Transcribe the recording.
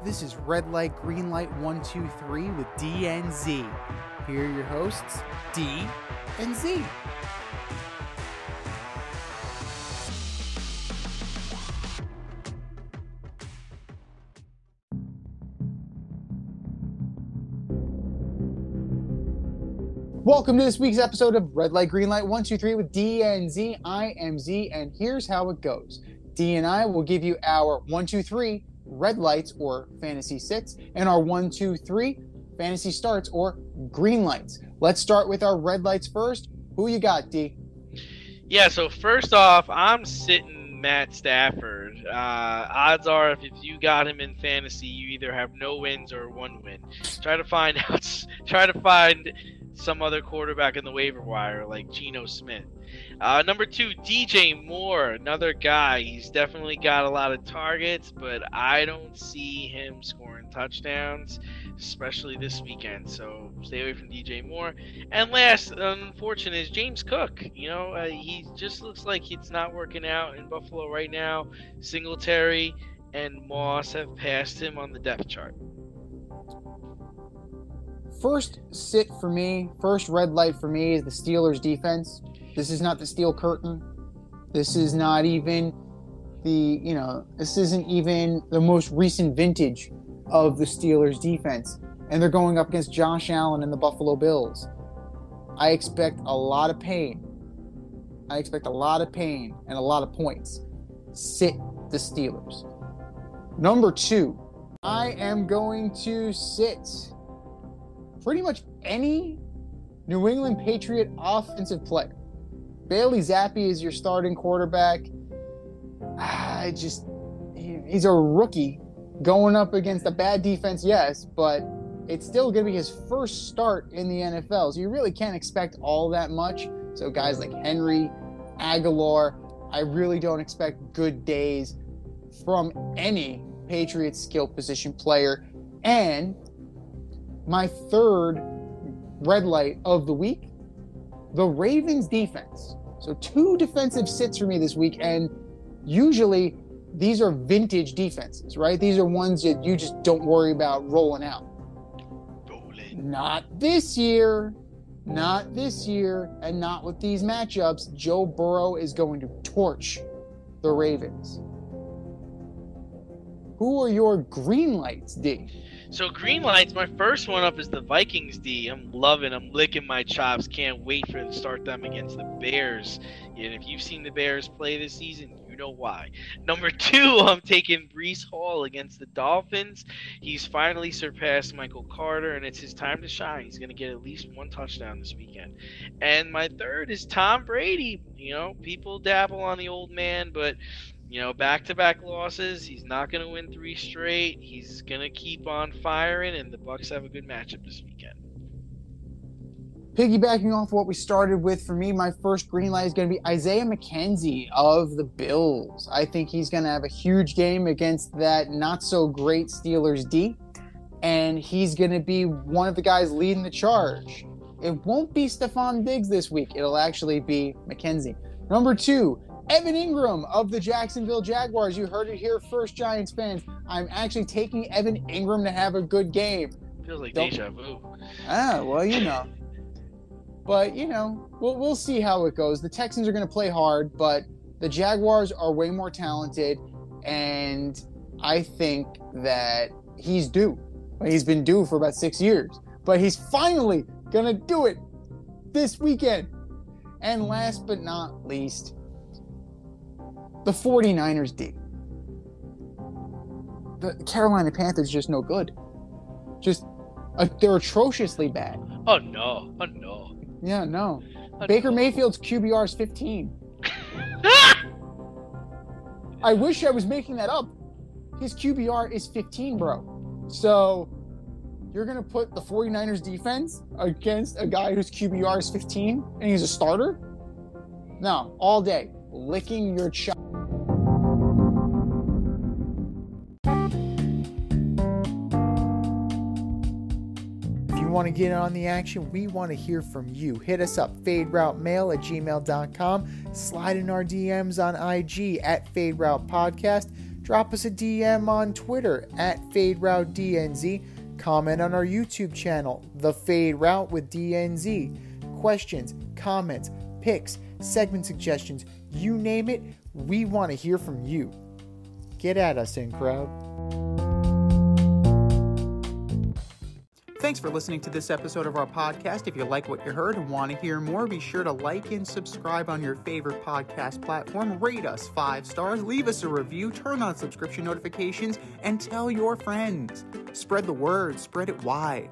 This is Red Light, Green Light 123 with D and Z. Here are your hosts, D and Z. Welcome to this week's episode of Red Light, Green Light 123 with D and Z. I am Z, and here's how it goes. D and I will give you our 1, 2, 3 red lights or fantasy sits, and our 1, 2, 3 fantasy starts or green lights. Let's start with our red lights first. Who you got, D? Yeah, so first off, I'm sitting Matt Stafford. Odds are if you got him in fantasy, you either have no wins or one win. Try to find some other quarterback in the waiver wire like Geno Smith. Number 2, DJ Moore, another guy. He's definitely got a lot of targets, but I don't see him scoring touchdowns, especially this weekend. So stay away from DJ Moore. And last, unfortunate, is James Cook. He just looks like it's not working out in Buffalo right now. Singletary and Moss have passed him on the depth chart. First sit for me, first red light for me is the Steelers defense. This is not the steel curtain. This is not even this isn't even the most recent vintage of the Steelers defense. And they're going up against Josh Allen and the Buffalo Bills. I expect a lot of pain. and a lot of points. Sit the Steelers. Number 2, I am going to sit pretty much any New England Patriot offensive player. Bailey Zappi is your starting quarterback. He's a rookie going up against a bad defense, yes, but it's still going to be his first start in the NFL, so you really can't expect all that much. So guys like Henry, Aguilar, I really don't expect good days from any Patriots skill position player. And my third red light of the week, the Ravens defense. So 2 defensive sits for me this week, and usually these are vintage defenses, right? These are ones that you just don't worry about rolling out. Not this year, and not with these matchups. Joe Burrow is going to torch the Ravens. Who are your green lights, D? So green lights, my first one up is the Vikings D. I'm licking my chops. Can't wait to start them against the Bears. And if you've seen the Bears play this season, you know why. Number 2, I'm taking Breece Hall against the Dolphins. He's finally surpassed Michael Carter, and it's his time to shine. He's going to get at least 1 touchdown this weekend. And my third is Tom Brady. People dabble on the old man, but back-to-back losses. He's not going to win 3 straight. He's going to keep on firing, and the Bucs have a good matchup this weekend. Piggybacking off what we started with, for me, my first green light is going to be Isaiah McKenzie of the Bills. I think he's going to have a huge game against that not-so-great Steelers D, and he's going to be one of the guys leading the charge. It won't be Stephon Diggs this week. It'll actually be McKenzie. Number 2, Evan Ingram of the Jacksonville Jaguars. You heard it here first, Giants fans. I'm actually taking Evan Ingram to have a good game. Feels like deja vu. Well, But, we'll see how it goes. The Texans are going to play hard, but the Jaguars are way more talented, and I think that he's due. He's been due for about 6 years, but he's finally going to do it this weekend. And last but not least, the 49ers D. The Carolina Panthers just no good. They're atrociously bad. Oh, no. Yeah, no. Baker Mayfield's QBR is 15. I wish I was making that up. His QBR is 15, bro. So you're going to put the 49ers defense against a guy whose QBR is 15 and he's a starter? No, all day. Licking your chops. Want to get on the action, we want to hear from you. Hit us up, faderoutemail@gmail.com. Slide in our DMs on IG @FadeRoutePodcast. Drop us a DM on Twitter at FadeRouteDNZ. Comment on our YouTube channel, The Fade Route with DNZ. Questions, comments, picks, segment suggestions, you name it, we want to hear from you. Get at us, in crowd. Thanks for listening to this episode of our podcast. If you like what you heard and want to hear more, be sure to like and subscribe on your favorite podcast platform. Rate us 5 stars, leave us a review, turn on subscription notifications, and tell your friends. Spread the word, spread it wide.